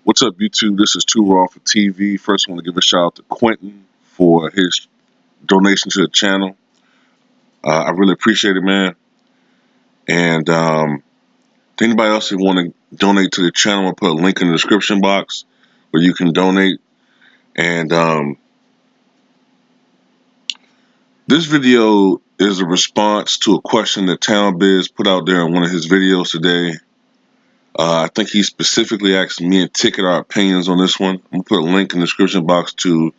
What's up, YouTube? This is Too Raw for TV. First, I want to give a shout out to Quentin for his donation to the channel. I really appreciate it, man. And to anybody else who want to donate to the channel, I'll put a link in the description box where you can donate. And this video is a response to a question that Town Biz put out there in one of his videos today. I think he specifically asked me and Ticket our opinions on this one. I'm going to put a link in the description box to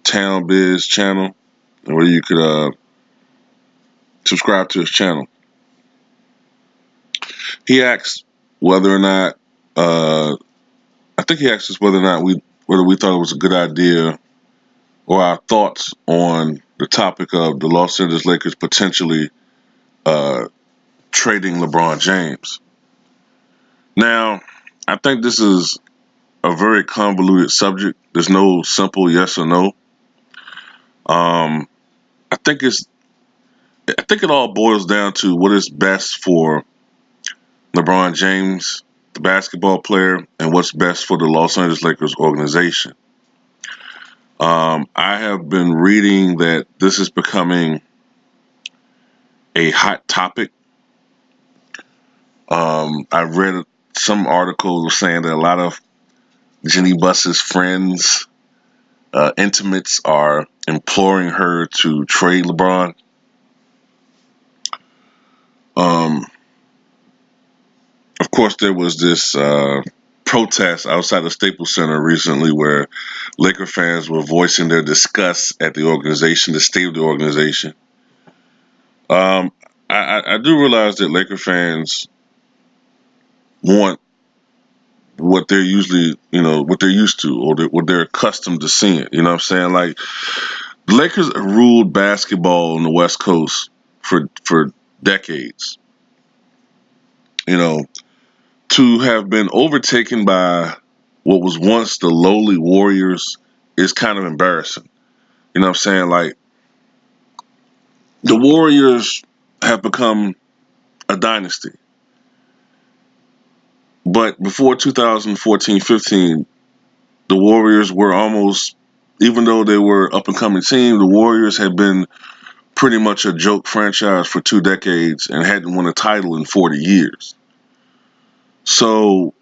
Town Biz channel where you could subscribe to his channel. He asked whether or not I think he asked us whether we thought it was a good idea or our thoughts on the topic of the Los Angeles Lakers potentially trading LeBron James. Now, I think this is a very convoluted subject. There's no simple yes or no. I think it all boils down to what is best for LeBron James, the basketball player, and what's best for the Los Angeles Lakers organization. I have been reading that this is becoming a hot topic. I read some articles saying that a lot of Jenny Buss's friends, intimates, are imploring her to trade LeBron. Of course, there was this protest outside the Staples Center recently where Laker fans were voicing their disgust at the organization, the state of the organization. I do realize that Laker fans want what they're usually, what they're used to or what they're accustomed to seeing. You know what I'm saying? Like, the Lakers ruled basketball on the West Coast for decades. You know, to have been overtaken by what was once the lowly Warriors is kind of embarrassing. You know what I'm saying? Like, the Warriors have become a dynasty. But before 2014-15, the Warriors were almost, even though they were up and coming team, the Warriors had been pretty much a joke franchise for 2 decades and hadn't won a title in 40 years. So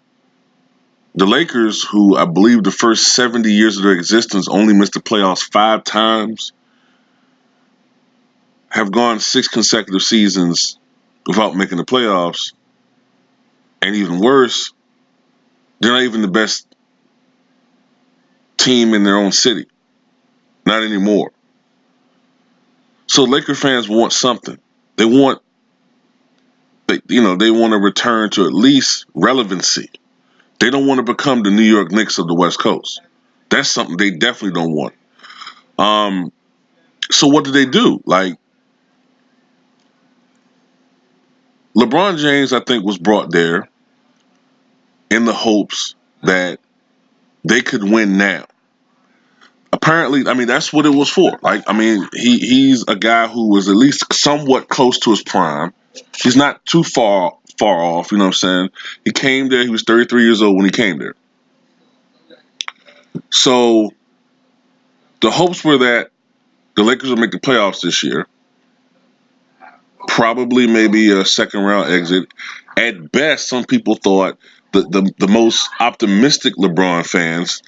the Lakers, who I believe the first 70 years of their existence only missed the playoffs 5 times, have gone 6 consecutive seasons without making the playoffs. And even worse, they're not even the best team in their own city. Not anymore. So Laker fans want something. They want, they want to return to at least relevancy. They don't want to become the New York Knicks of the West Coast. That's something they definitely don't want. So what do? Like, LeBron James, I think, was brought there in the hopes that they could win now. Apparently, I mean, that's what it was for. Like, I mean, he's a guy who was at least somewhat close to his prime. He's not too far off, you know what I'm saying? He came there, he was 33 years old when he came there. So the hopes were that the Lakers would make the playoffs this year. Probably maybe a second round exit. At best, some people thought the most optimistic LeBron fans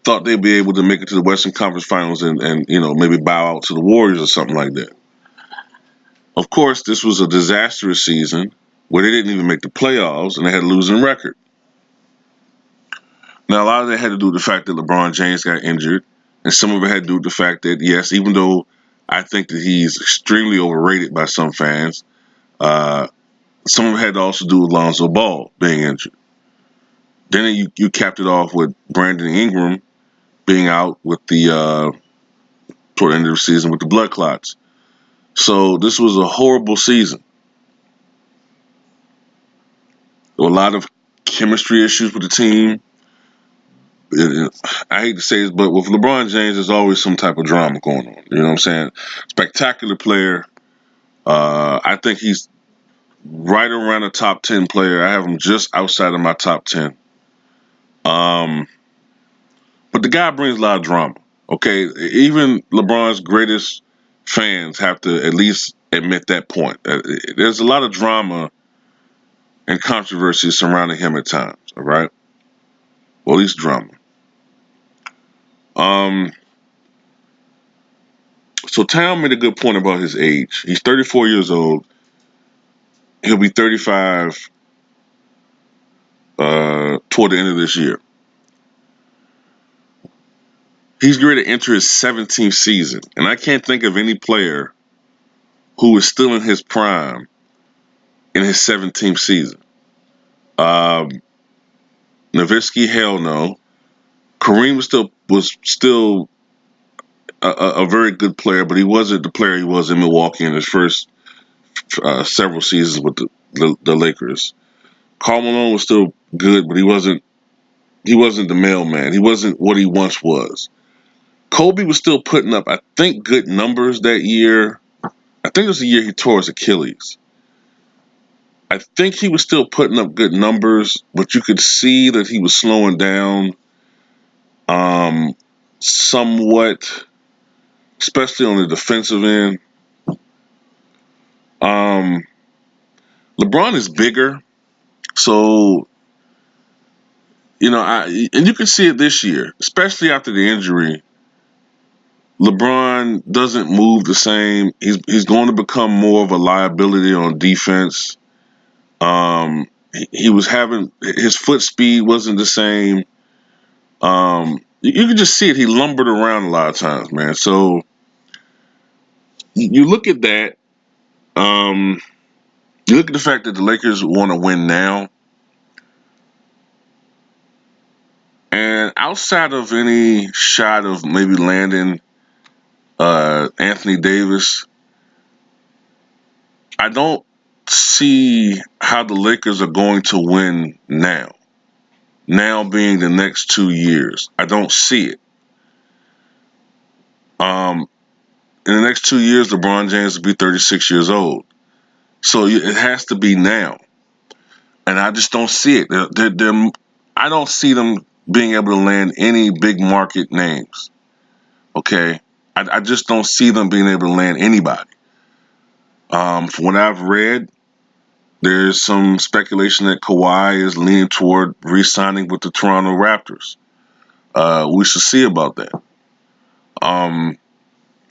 thought they'd be able to make it to the Western Conference Finals and maybe bow out to the Warriors or something like that. Of course, this was a disastrous season where they didn't even make the playoffs and they had a losing record. Now, a lot of that had to do with the fact that LeBron James got injured, and some of it had to do with the fact that, yes, even though I think that he's extremely overrated by some fans, some of it had to also do with Lonzo Ball being injured. Then you capped it off with Brandon Ingram being out with toward the end of the season with the blood clots. So this was a horrible season. There were a lot of chemistry issues with the team. I hate to say this, but with LeBron James, there's always some type of drama going on. You know what I'm saying? Spectacular player. I think he's right around a top 10 player. I have him just outside of my top 10. Um, but the guy brings a lot of drama. Okay, even LeBron's greatest fans have to at least admit that point. There's a lot of drama and controversy surrounding him at times. All right, well, at least drama. Um, so Town made a good point about his age. He's 34 years old. He'll be 35 toward the end of this year. He's going to enter his 17th season, and I can't think of any player who is still in his prime in his 17th season. Um, Nowitzki, hell no. Kareem was still a very good player, but he wasn't the player he was in Milwaukee in his first several seasons with the Lakers. Karl Malone was still good, but he wasn't the mailman. He wasn't what he once was. Kobe was still putting up, I think, good numbers that year. I think it was the year he tore his Achilles. I think he was still putting up good numbers, but you could see that he was slowing down um, somewhat, especially on the defensive end. Um, LeBron is bigger, so and you can see it this year, especially after the injury. LeBron doesn't move the same. He's going to become more of a liability on defense. He was having his foot speed wasn't the same. You can just see it. He lumbered around a lot of times, man. So you look at that. Um, you look at the fact that the Lakers want to win now, and outside of any shot of maybe landing Anthony Davis, I don't see how the Lakers are going to win now. Now being the next 2 years, I don't see it. In the next 2 years, LeBron James will be 36 years old. So it has to be now. And I just don't see it. I don't see them being able to land any big market names. Okay? I just don't see them being able to land anybody. From what I've read, there's some speculation that Kawhi is leaning toward re-signing with the Toronto Raptors. We should see about that. Um,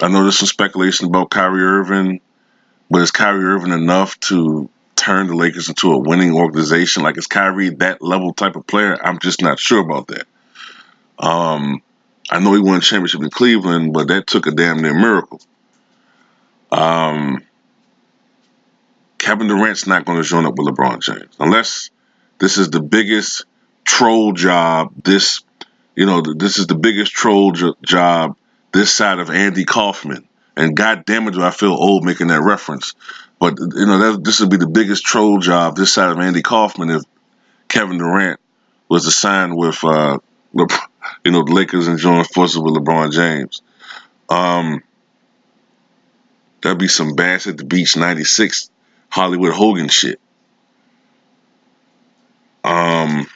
I know there's some speculation about Kyrie Irving, but is Kyrie Irving enough to turn the Lakers into a winning organization? Like, is Kyrie that level type of player? I'm just not sure about that. I know he won a championship in Cleveland, but that took a damn near miracle. Um, Kevin Durant's not going to join up with LeBron James unless this is the biggest troll job. This is the biggest troll job this side of Andy Kaufman. And God damn it, do I feel old making that reference? But this would be the biggest troll job this side of Andy Kaufman if Kevin Durant was to sign with the Lakers and join forces with LeBron James. That'd be some Bash at the Beach '96 Hollywood Hogan shit. Um,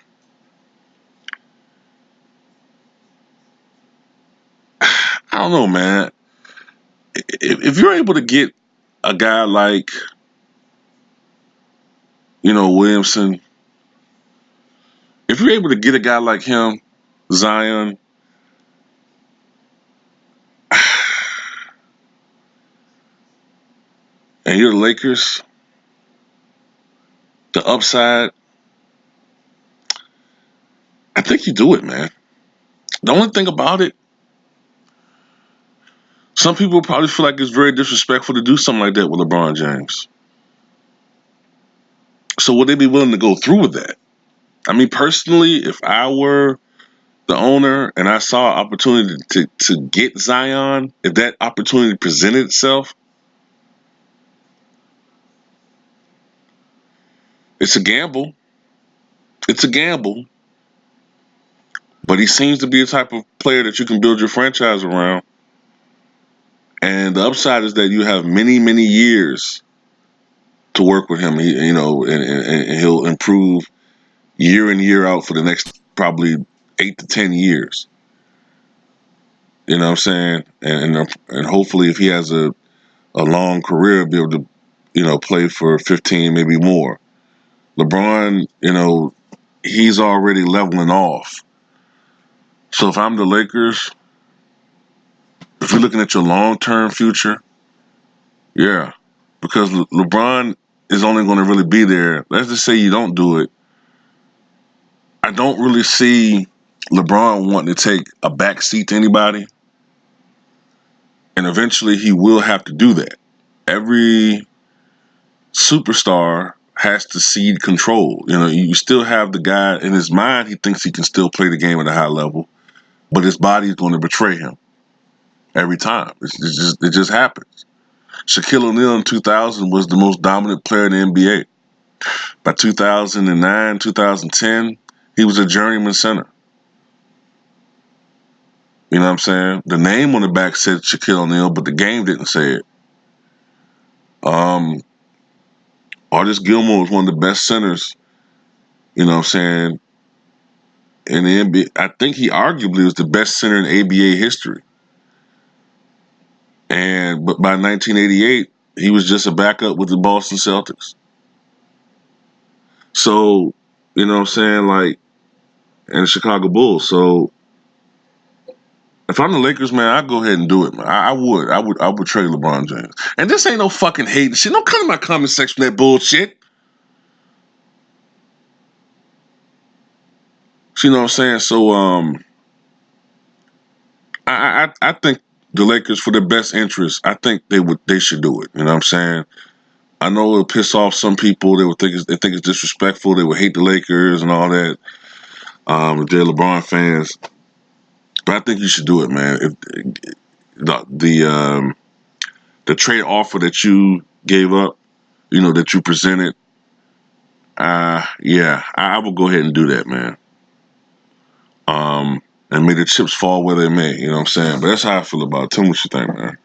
I don't know, man. If you're able to get a guy like Williamson, if you're able to get a guy like him, Zion, and you're the Lakers, the upside, I think you do it, man. The only thing about it, some people probably feel like it's very disrespectful to do something like that with LeBron James. So would they be willing to go through with that? I mean, personally, if I were the owner and I saw an opportunity to get Zion, if that opportunity presented itself, it's a gamble. It's a gamble. But he seems to be the type of player that you can build your franchise around. And the upside is that you have many, many years to work with him. And he'll improve year in year out for the next probably 8 to 10 years. You know what I'm saying? And hopefully, if he has a long career, be able to, play for 15, maybe more. LeBron, he's already leveling off. So if I'm the Lakers, if you're looking at your long-term future, yeah, because LeBron is only going to really be there. Let's just say you don't do it. I don't really see LeBron wanting to take a back seat to anybody, and eventually he will have to do that. Every superstar has to cede control. You still have the guy in his mind. He thinks he can still play the game at a high level, but his body is going to betray him every time. It just happens. Shaquille O'Neal in 2000 was the most dominant player in the NBA. By 2009, 2010, he was a journeyman center. You know what I'm saying? The name on the back said Shaquille O'Neal, but the game didn't say it. Artis Gilmore was one of the best centers, you know what I'm saying, in the NBA. I think he arguably was the best center in ABA history. But by 1988, he was just a backup with the Boston Celtics. So, you know what I'm saying, and the Chicago Bulls. So if I'm the Lakers, man, I'd go ahead and do it, man. I would trade LeBron James. And this ain't no fucking hating shit. Don't come to my comment section with that bullshit. You know what I'm saying? So I think the Lakers, for their best interest, I think they should do it. You know what I'm saying? I know it'll piss off some people. They think it's disrespectful. They would hate the Lakers and all that. If they're LeBron fans, but I think you should do it, man. If the trade offer that you gave up, that you presented, yeah, I will go ahead and do that, man. And may the chips fall where they may. You know what I'm saying? But that's how I feel about it. Tell me what you think, man.